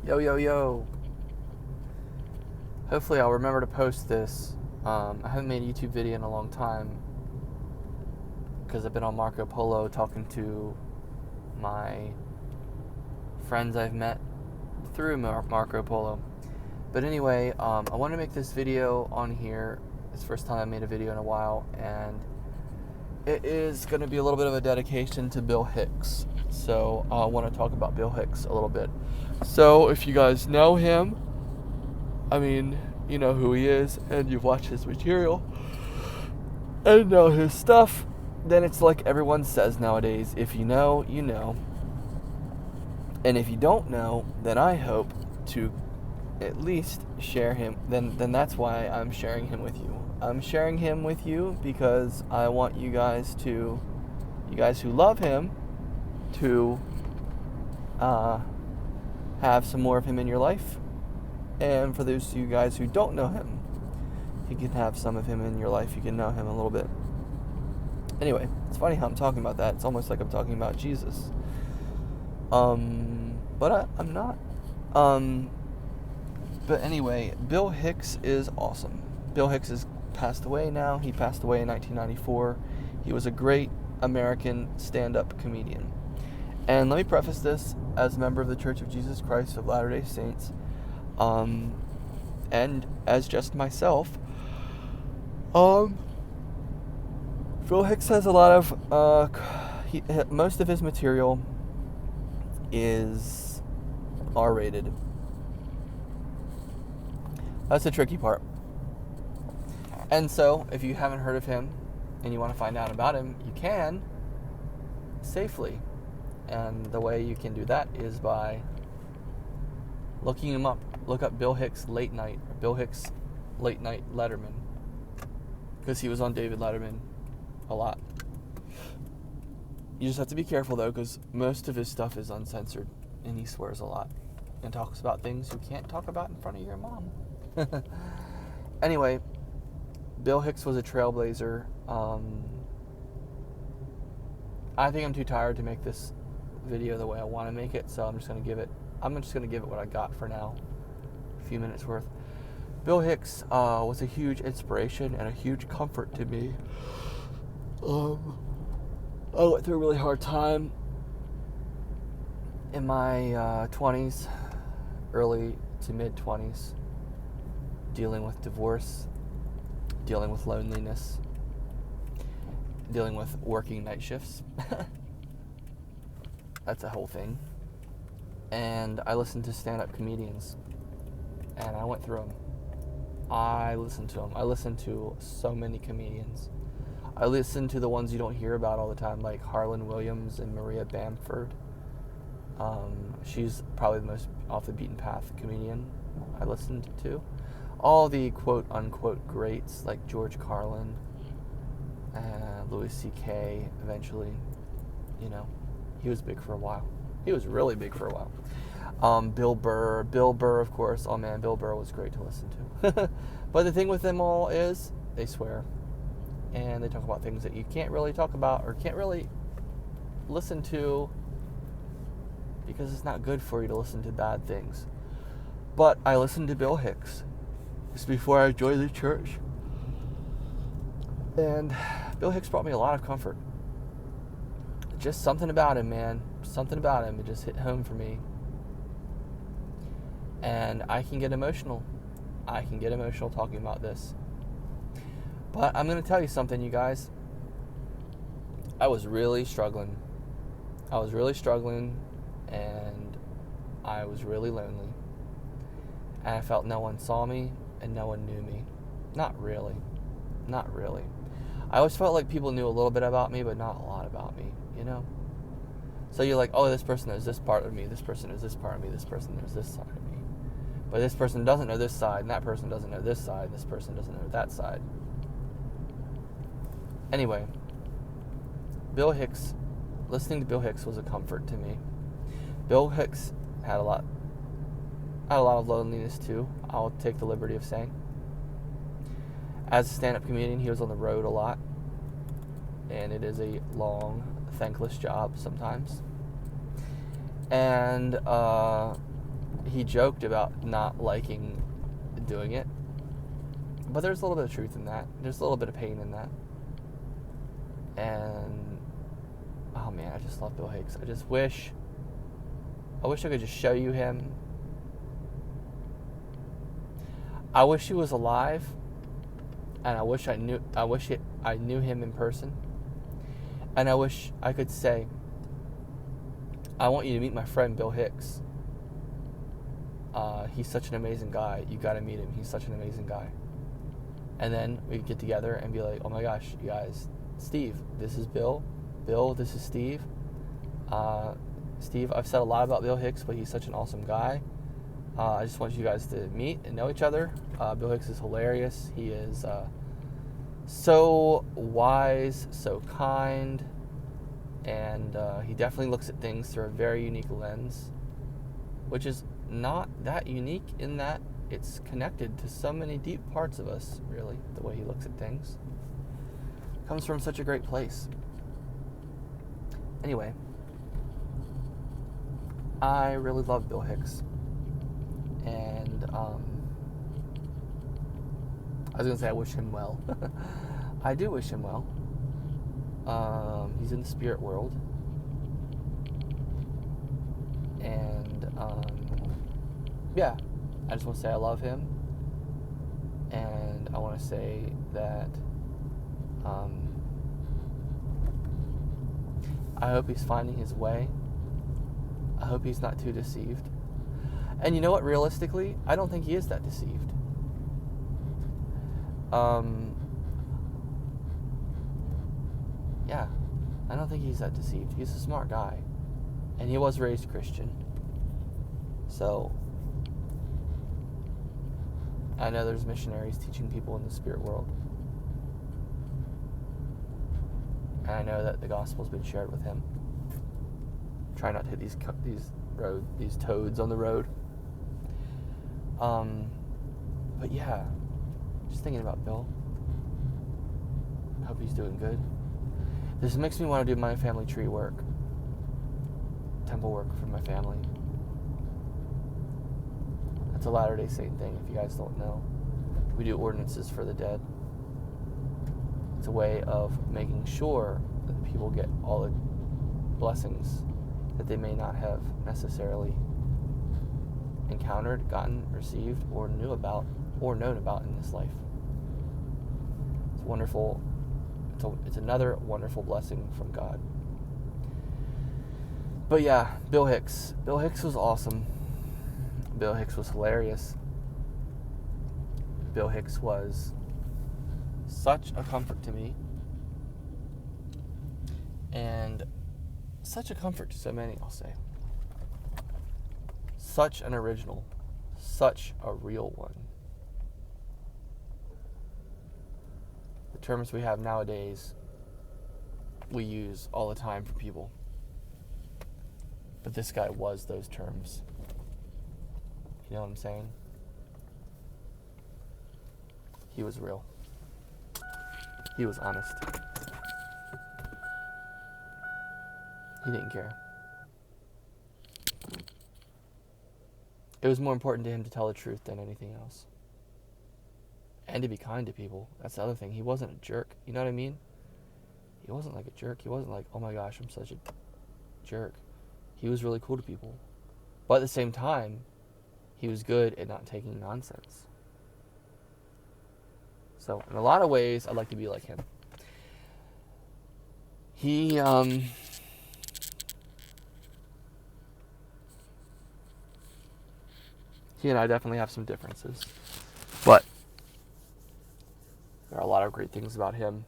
Yo, yo, yo. Hopefully I'll remember to post this. I haven't made a YouTube video in a long time because I've been on Marco Polo talking to my friends I've met through Marco Polo. But anyway, I want to make this video on here. It's the first time I made a video in a while, and it is going to be a little bit of a dedication to Bill Hicks. So I want to talk about Bill Hicks a little bit. So if you guys know him, I mean, you know who he is, and you've watched his material, and know his stuff, then it's like everyone says nowadays, if you know, you know. And if you don't know, then I hope to at least share him. Then that's why I'm sharing him with you. I'm sharing him with you because I want you guys who love him, to have some more of him in your life. And for those of you guys who don't know him, you can have some of him in your life. You can know him a little bit. Anyway, it's funny how I'm talking about that. It's almost like I'm talking about Jesus. But I'm not. But anyway, Bill Hicks is awesome. Bill Hicks has passed away now. He passed away in 1994. He was a great American stand-up comedian. And let me preface this as a member of the Church of Jesus Christ of Latter-day Saints. And as just myself, Phil Hicks has a lot of, most of his material is R-rated. That's the tricky part. And so, if you haven't heard of him and you want to find out about him, you can safely. And the way you can do that is by looking him up. Look up Bill Hicks Late Night, or Bill Hicks Late Night Letterman, because he was on David Letterman a lot. You just have to be careful though, because most of his stuff is uncensored, and he swears a lot and talks about things you can't talk about in front of your mom. Anyway, Bill Hicks was a trailblazer. I think I'm too tired to make this video the way I want to make it, so I'm just going to give it what I got for now. A few minutes worth. Bill Hicks was a huge inspiration and a huge comfort to me. I went through a really hard time in my 20s, early to mid 20s, dealing with divorce, dealing with loneliness, dealing with working night shifts. That's a whole thing. And I listened to stand-up comedians, and I went through them. I listened to them. I listened to so many comedians. I listened to the ones you don't hear about all the time, like Harlan Williams and Maria Bamford. She's probably the most off-the-beaten-path comedian I listened to. All the quote-unquote greats, like George Carlin, Louis C.K. eventually. You know, he was big for a while. He was really big for a while. Bill Burr, of course. Oh man, Bill Burr was great to listen to. But the thing with them all is they swear. And they talk about things that you can't really talk about or can't really listen to, because it's not good for you to listen to bad things. But I listened to Bill Hicks just before I joined the church. And Bill Hicks brought me a lot of comfort. Just something about him, man. Something about him. It just hit home for me. And I can get emotional. I can get emotional talking about this. But I'm going to tell you something, you guys. I was really struggling. And I was really lonely. And I felt no one saw me and no one knew me. Not really. I always felt like people knew a little bit about me, but not a lot about me, you know? So you're like, oh, this person knows this part of me, this person knows this part of me, this person knows this side of me. But this person doesn't know this side, and that person doesn't know this side, this person doesn't know that side. Anyway, Bill Hicks, listening to Bill Hicks was a comfort to me. Bill Hicks had a lot of loneliness too, I'll take the liberty of saying. As a stand-up comedian, he was on the road a lot, and it is a long, thankless job sometimes. And he joked about not liking doing it. But there's a little bit of truth in that. There's a little bit of pain in that. And, oh man, I just love Bill Hicks. I wish I could just show you him. I wish he was alive, and I wish I knew him in person. And I wish I could say, I want you to meet my friend Bill Hicks. He's such an amazing guy. You got to meet him. He's such an amazing guy. And then we could get together and be like, oh my gosh, you guys, Steve, this is Bill. Bill, this is Steve. Steve, I've said a lot about Bill Hicks, but he's such an awesome guy. I just want you guys to meet and know each other. Bill Hicks is hilarious. He is so wise, so kind, and he definitely looks at things through a very unique lens, which is not that unique in that it's connected to so many deep parts of us, really, the way he looks at things. Comes from such a great place. Anyway, I really love Bill Hicks. And I was going to say I wish him well. I do wish him well. He's in the spirit world. And yeah, I just want to say I love him. And I want to say that I hope he's finding his way. I hope he's not too deceived. And you know what, realistically, I don't think he is that deceived. Yeah, I don't think he's that deceived. He's a smart guy. And he was raised Christian. So, I know there's missionaries teaching people in the spirit world. And I know that the gospel's been shared with him. Try not to hit these toads on the road. But yeah, just thinking about Bill. I hope he's doing good. This makes me want to do my family tree work. Temple work for my family. That's a Latter-day Saint thing, if you guys don't know. We do ordinances for the dead. It's a way of making sure that people get all the blessings that they may not have necessarily encountered, gotten, received, or knew about, or known about in this life. It's wonderful. It's another wonderful blessing from God. But yeah, Bill Hicks. Bill Hicks was awesome. Bill Hicks was hilarious. Bill Hicks was such a comfort to me. And such a comfort to so many, I'll say. Such an original. Such a real one. The terms we have nowadays, we use all the time for people. But this guy was those terms. You know what I'm saying? He was real. He was honest. He didn't care. It was more important to him to tell the truth than anything else. And to be kind to people. That's the other thing. He wasn't a jerk. You know what I mean? He wasn't like a jerk. He wasn't like, oh my gosh, I'm such a jerk. He was really cool to people. But at the same time, he was good at not taking nonsense. So, in a lot of ways, I'd like to be like him. He and I definitely have some differences. But there are a lot of great things about him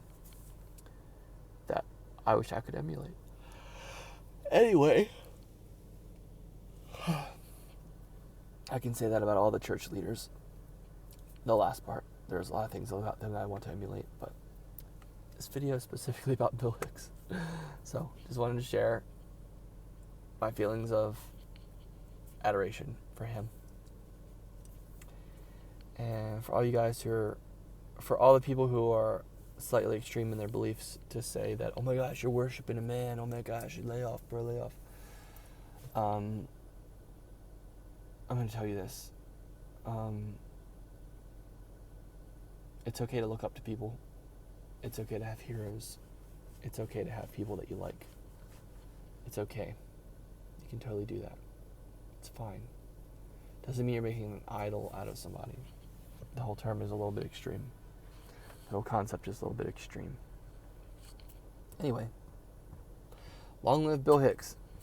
that I wish I could emulate. Anyway, I can say that about all the church leaders. The last part. There's a lot of things about them that I want to emulate, but this video is specifically about Bill Hicks. So, just wanted to share my feelings of adoration for him. And for all you guys for all the people who are slightly extreme in their beliefs, to say that, oh my gosh, you're worshiping a man, oh my gosh, lay off, bro, lay off. I'm going to tell you this. It's okay to look up to people. It's okay to have heroes. It's okay to have people that you like. It's okay. You can totally do that. It's fine. Doesn't mean you're making an idol out of somebody. The whole term is a little bit extreme. The whole concept is a little bit extreme. Anyway, long live Bill Hicks.